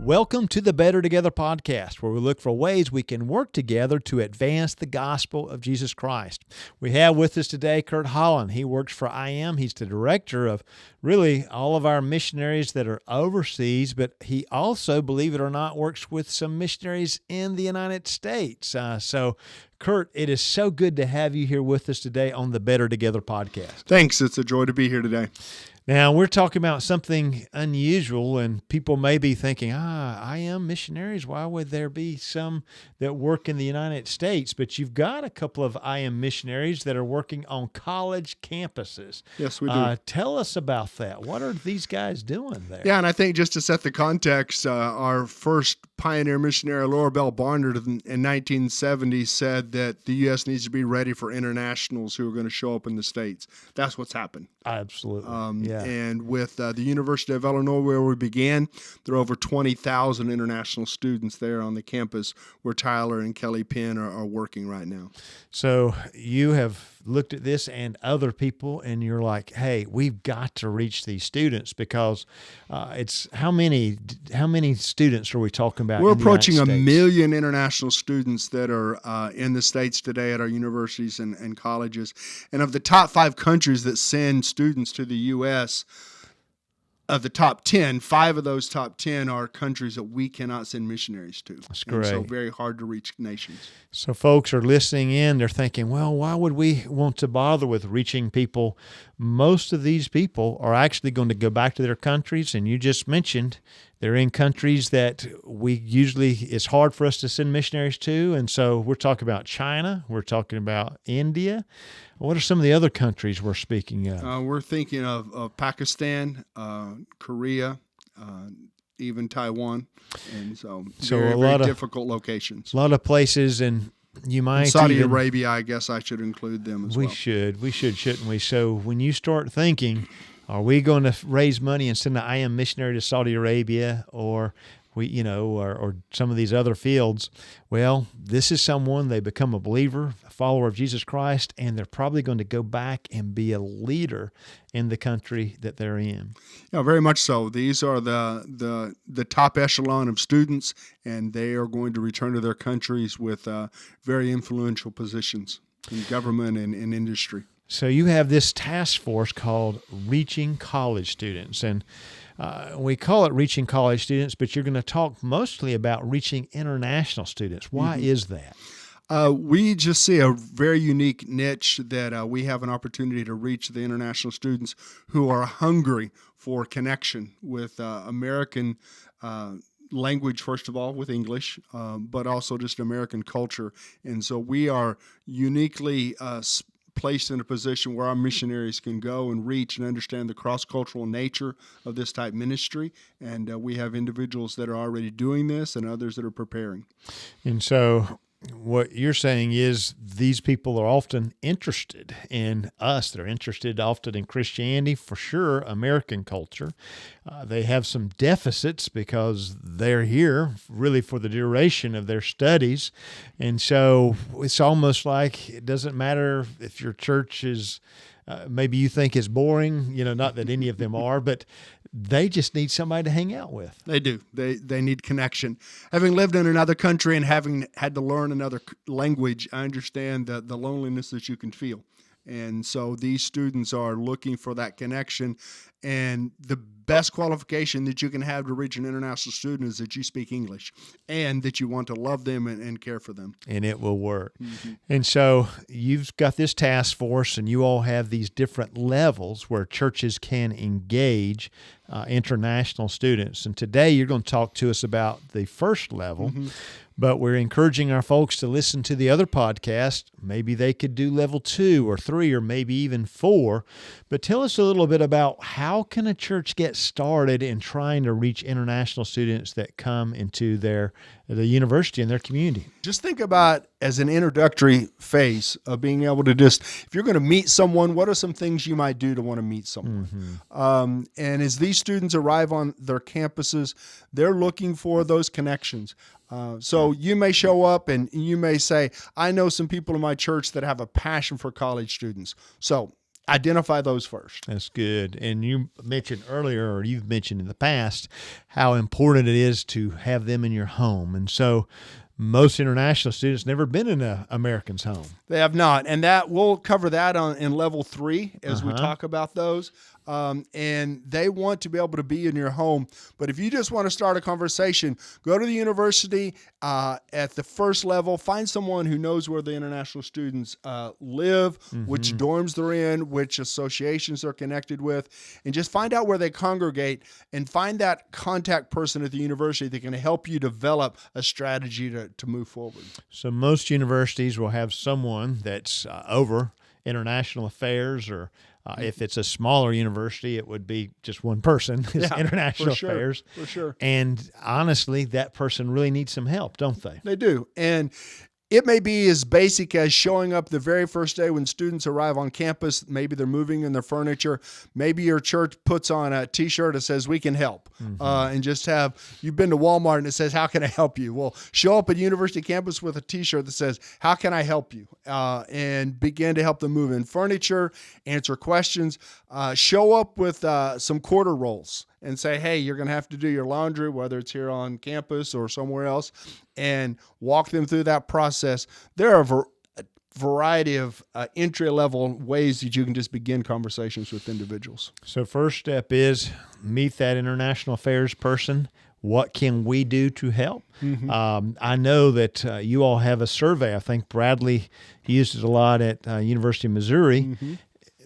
Welcome to the Better Together podcast, where we look for ways we can work together to advance the gospel of Jesus Christ. We have with us today Curt Holland. He works for IM. He's the director of really all of our missionaries that are overseas, but he also, believe it or not, works with some missionaries in the United States. So, Curt, it is so good to have you here with us today on the Better Together podcast. Thanks. It's a joy to be here today. Now, we're talking about something unusual, and people may be thinking, IM missionaries, why would there be some that work in the United States? But you've got a couple of IM missionaries that are working on college campuses. Yes, we do. Tell us about that. What are these guys doing there? Yeah, and I think just to set the context, our first pioneer missionary, Laura Bell Barnard, in 1970 said that the U.S. needs to be ready for internationals who are going to show up in the States. That's what's happened. Absolutely. Yeah. And with the University of Illinois, where we began, there are over 20,000 international students there on the campus where Tyler and Kelly Penn are working right now. So you have looked at this and other people, and you're like, hey, we've got to reach these students, because it's how many students are we talking about? We're in the approaching United 1 States? million international students that are in the States today at our universities and colleges. And of the top 5 countries that send students to the U.S., of the top 10, 5 of those top 10 are countries that we cannot send missionaries to. That's great. And so very hard to reach nations. So folks are listening in, they're thinking, well, why would we want to bother with reaching people? Most of these people are actually going to go back to their countries, and you just mentioned they're in countries that it's hard for us to send missionaries to, and so we're talking about China, we're talking about India. What are some of the other countries we're speaking of? We're thinking of Pakistan, Korea, even Taiwan, and so very difficult locations. A lot of places, and you might Saudi Arabia, I guess I should include them as well. We should, shouldn't we? So when you start thinking, are we going to raise money and send an IM missionary to Saudi Arabia, or or some of these other fields? Well, this is someone, they become a believer, a follower of Jesus Christ, and they're probably going to go back and be a leader in the country that they're in. Yeah, very much so. These are the top echelon of students, and they are going to return to their countries with very influential positions in government and in industry. So you have this task force called Reaching College Students, and we call it Reaching College Students, but you're going to talk mostly about reaching international students. Why is that? We just see a very unique niche that we have an opportunity to reach the international students who are hungry for connection with American language, first of all, with English, but also just American culture. And so we are uniquely placed in a position where our missionaries can go and reach and understand the cross-cultural nature of this type ministry. And we have individuals that are already doing this and others that are preparing. And so what you're saying is these people are often interested in us. They're interested often in Christianity, for sure, American culture. They have some deficits because they're here really for the duration of their studies. And so it's almost like it doesn't matter if your church is maybe you think is boring, not that any of them are, but they just need somebody to hang out with. They do. They need connection. Having lived in another country and having had to learn another language, I understand the loneliness that you can feel. And so these students are looking for that connection. And the best qualification that you can have to reach an international student is that you speak English and that you want to love them and care for them. And it will work. Mm-hmm. And so you've got this task force, and you all have these different levels where churches can engage international students. And today you're going to talk to us about the first level. Mm-hmm. But we're encouraging our folks to listen to the other podcast. Maybe they could do level 2 or 3 or maybe even 4. But tell us a little bit about how can a church get started in trying to reach international students that come into the university and their community. Just think about as an introductory phase of being able to if you're going to meet someone, what are some things you might do to want to meet someone? Mm-hmm. And as these students arrive on their campuses, they're looking for those connections. So you may show up and you may say, I know some people in my church that have a passion for college students. So identify those first. That's good. And you mentioned earlier, or you've mentioned in the past, how important it is to have them in your home. And so most international students never been in an American's home. They have not. And that we'll cover that in level 3 as we talk about those. And they want to be able to be in your home. But if you just want to start a conversation, go to the university at the first level, find someone who knows where the international students live, which dorms they're in, which associations they're connected with, and just find out where they congregate and find that contact person at the university that can help you develop a strategy to move forward. So most universities will have someone that's over international affairs, or if it's a smaller university, it would be just one person. It's international affairs. For sure. And honestly, that person really needs some help, don't they? They do. And it may be as basic as showing up the very first day when students arrive on campus. Maybe they're moving in their furniture. Maybe your church puts on a T-shirt that says, "We can help." And just you've been to Walmart and it says, "How can I help you?" Well, show up at university campus with a T-shirt that says, "How can I help you?" And begin to help them move in furniture, answer questions, show up with some quarter rolls and say, "Hey, you're going to have to do your laundry," whether it's here on campus or somewhere else, and walk them through that process. There are a variety of entry-level ways that you can just begin conversations with individuals. So first step is meet that international affairs person. What can we do to help? I know that you all have a survey. I think Bradley used it a lot at University of Missouri.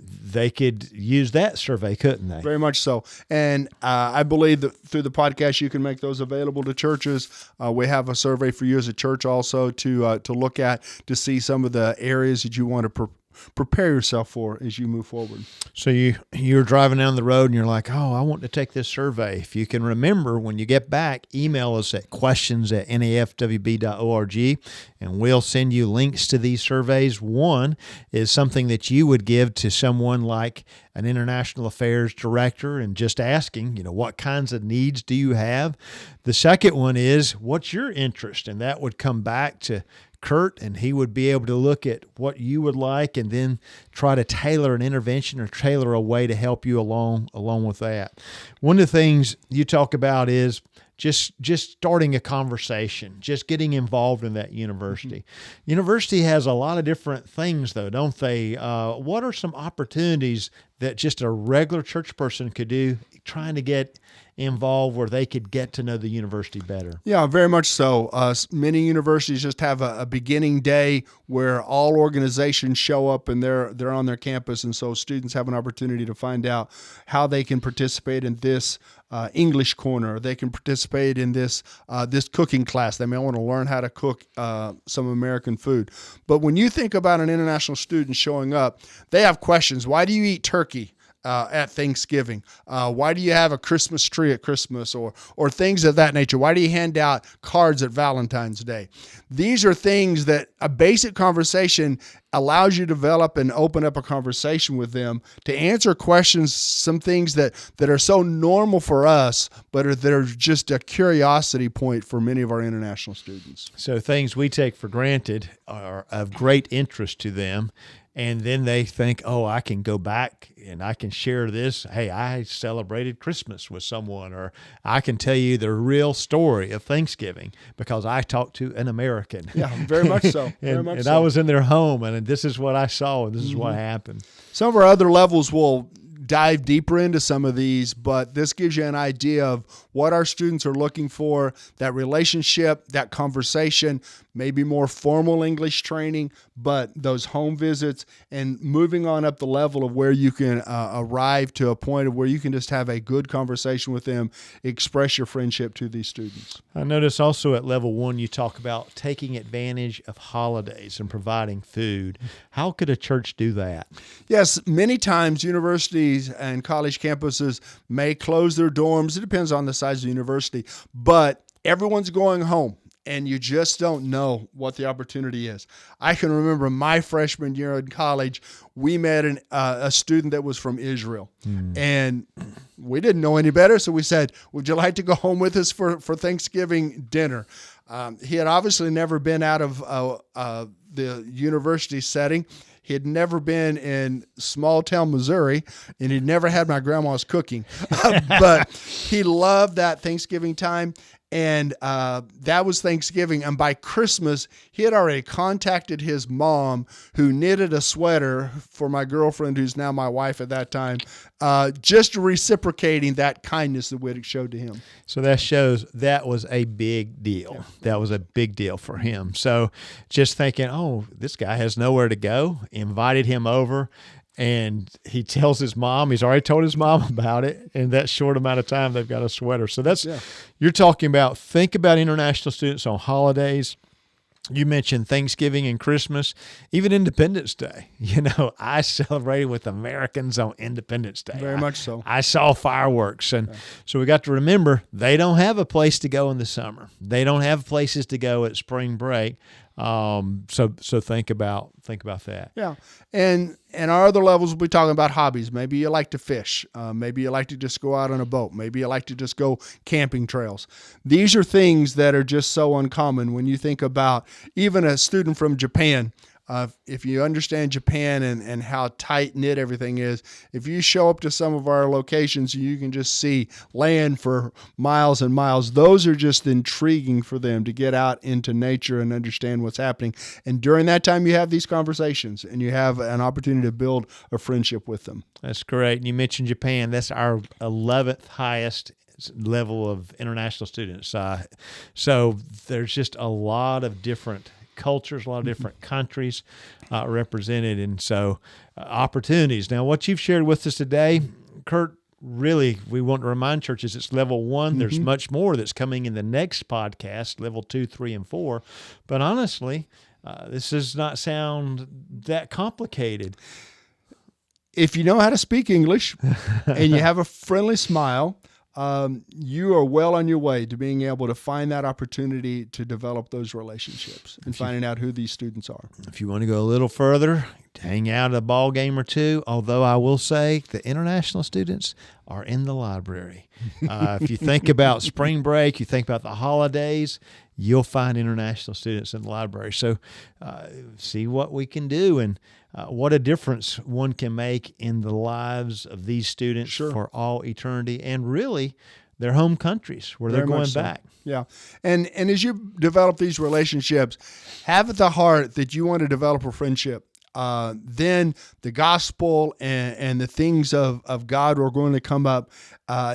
They could use that survey, couldn't they? Very much so. And I believe that through the podcast, you can make those available to churches. We have a survey for you as a church also to look at, to see some of the areas that you want to prepare yourself for as you move forward. So you're driving down the road and you're like, "Oh, I want to take this survey." If you can remember, when you get back, email us at questions@nafwb.org, and we'll send you links to these surveys. One is something that you would give to someone like an international affairs director and just asking, what kinds of needs do you have? The second one is, what's your interest? And that would come back to Curt, and he would be able to look at what you would like and then try to tailor an intervention or tailor a way to help you along with that. One of the things you talk about is just starting a conversation, just getting involved in that university. University has a lot of different things, though, don't they? What are some opportunities that just a regular church person could do trying to get involved where they could get to know the university better? Yeah, very much so. Many universities just have a beginning day where all organizations show up and they're on their campus, and so students have an opportunity to find out how they can participate in this English corner. They can participate in this cooking class. They may want to learn how to cook some American food. But when you think about an international student showing up, they have questions. Why do you eat turkey at Thanksgiving? Why do you have a Christmas tree at Christmas, or things of that nature? Why do you hand out cards at Valentine's Day? These are things that a basic conversation allows you to develop and open up a conversation with them to answer questions, some things that are so normal for us, but that are just a curiosity point for many of our international students. So things we take for granted are of great interest to them. And then they think, "Oh, I can go back and I can share this. Hey, I celebrated Christmas with someone," or "I can tell you the real story of Thanksgiving because I talked to an American." Yeah, very much so. and I was in their home, and this is what I saw, and this is what happened. Some of our other levels will dive deeper into some of these, but this gives you an idea of what our students are looking for, that relationship, that conversation, maybe more formal English training, but those home visits, and moving on up the level of where you can arrive to a point of where you can just have a good conversation with them, express your friendship to these students. I notice also at level 1, you talk about taking advantage of holidays and providing food. How could a church do that? Yes, many times universities and college campuses may close their dorms. It depends on the size of the university, but everyone's going home, and you just don't know what the opportunity is. I can remember my freshman year in college, we met a student that was from Israel, and we didn't know any better, so we said, "Would you like to go home with us for Thanksgiving dinner?" He had obviously never been out of the university setting. He had never been in small town Missouri, and he'd never had my grandma's cooking. But he loved that Thanksgiving time. And that was Thanksgiving. And by Christmas, he had already contacted his mom, who knitted a sweater for my girlfriend, who's now my wife at that time, just reciprocating that kindness that we had showed to him. So that shows that was a big deal. Yeah. That was a big deal for him. So just thinking, oh, this guy has nowhere to go, invited him over. And he tells his mom, he's already told his mom about it. In that short amount of time, they've got a sweater. So that's, you're talking about, think about international students on holidays. You mentioned Thanksgiving and Christmas, even Independence Day. You know, I celebrated with Americans on Independence Day. Very much so. I saw fireworks. And so we got to remember, they don't have a place to go in the summer. They don't have places to go at spring break. So think about that. Yeah. And our other levels, we'll be talking about hobbies. Maybe you like to fish. Maybe you like to just go out on a boat. Maybe you like to just go camping trails. These are things that are just so uncommon when you think about even a student from Japan. If you understand Japan and how tight-knit everything is, if you show up to some of our locations, you can just see land for miles and miles. Those are just intriguing for them to get out into nature and understand what's happening. And during that time, you have these conversations, and you have an opportunity to build a friendship with them. That's great. And you mentioned Japan. That's our 11th highest level of international students. So there's just a lot of different cultures, a lot of different countries represented, and so opportunities. Now, what you've shared with us today, Curt, really, we want to remind churches it's level 1. There's much more that's coming in the next podcast, level 2, 3, and 4. But honestly, this does not sound that complicated. If you know how to speak English and you have a friendly smile, you are well on your way to being able to find that opportunity to develop those relationships and finding out who these students are. If you want to go a little further, hang out at a ball game or two, although I will say the international students are in the library. If you think about spring break, you think about the holidays, you'll find international students in the library. So see what we can do and what a difference one can make in the lives of these students for all eternity and really their home countries where they're going back. Yeah. And as you develop these relationships, have at the heart that you want to develop a friendship. Then the gospel and the things of God are going to come up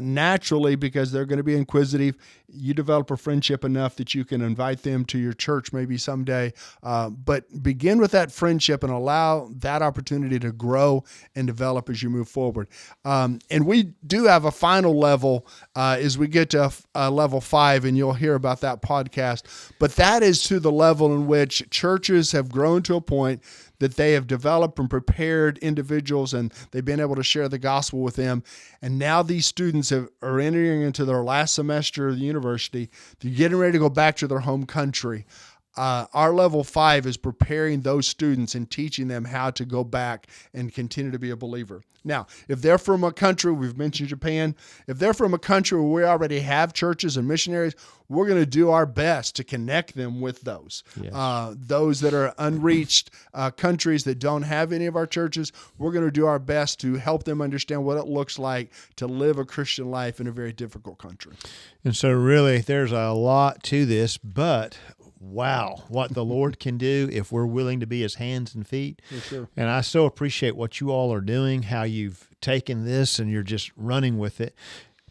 naturally because they're going to be inquisitive. You develop a friendship enough that you can invite them to your church maybe someday. But begin with that friendship and allow that opportunity to grow and develop as you move forward. And we do have a final level as we get to level 5, and you'll hear about that podcast. But that is to the level in which churches have grown to a point that they have developed and prepared individuals, and they've been able to share the gospel with them. And now these students are entering into their last semester of the university. They're getting ready to go back to their home country. Our level 5 is preparing those students and teaching them how to go back and continue to be a believer. Now, if they're from a country, we've mentioned Japan, if they're from a country where we already have churches and missionaries, we're going to do our best to connect them with those. Yes. Those that are unreached countries that don't have any of our churches, we're going to do our best to help them understand what it looks like to live a Christian life in a very difficult country. And so really, there's a lot to this, but wow, what the Lord can do if we're willing to be his hands and feet. For sure. And I so appreciate what you all are doing, how you've taken this and you're just running with it.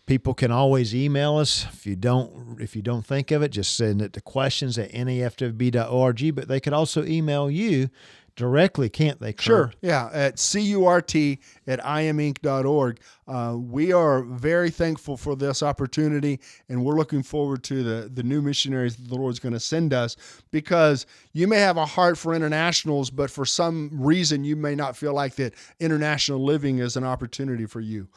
People can always email us. If you don't think of it, just send it to questions@nafwb.org, but they could also email you directly, can't they, Curt? Sure, yeah, at curt@iminc.org. We are very thankful for this opportunity, and we're looking forward to the new missionaries that the Lord's going to send us, because you may have a heart for internationals, but for some reason you may not feel like that international living is an opportunity for you.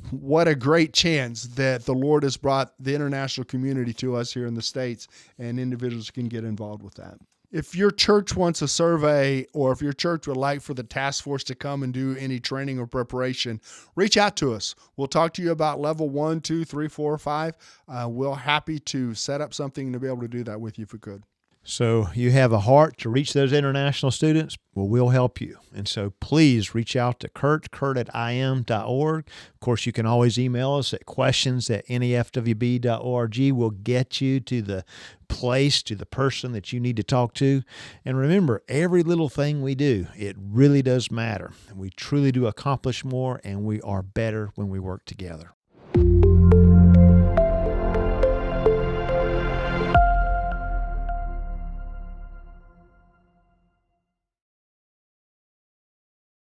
What a great chance that the Lord has brought the international community to us here in the States, and individuals can get involved with that. If your church wants a survey, or if your church would like for the task force to come and do any training or preparation, reach out to us. We'll talk to you about level 1, 2, 3, 4, 5. We're happy to set up something to be able to do that with you if we could. So you have a heart to reach those international students? Well, we'll help you. And so please reach out to Curt at im.org. Of course, you can always email us at questions@nafwb.org. We'll get you to the place, to the person that you need to talk to. And remember, every little thing we do, it really does matter. We truly do accomplish more, and we are better when we work together.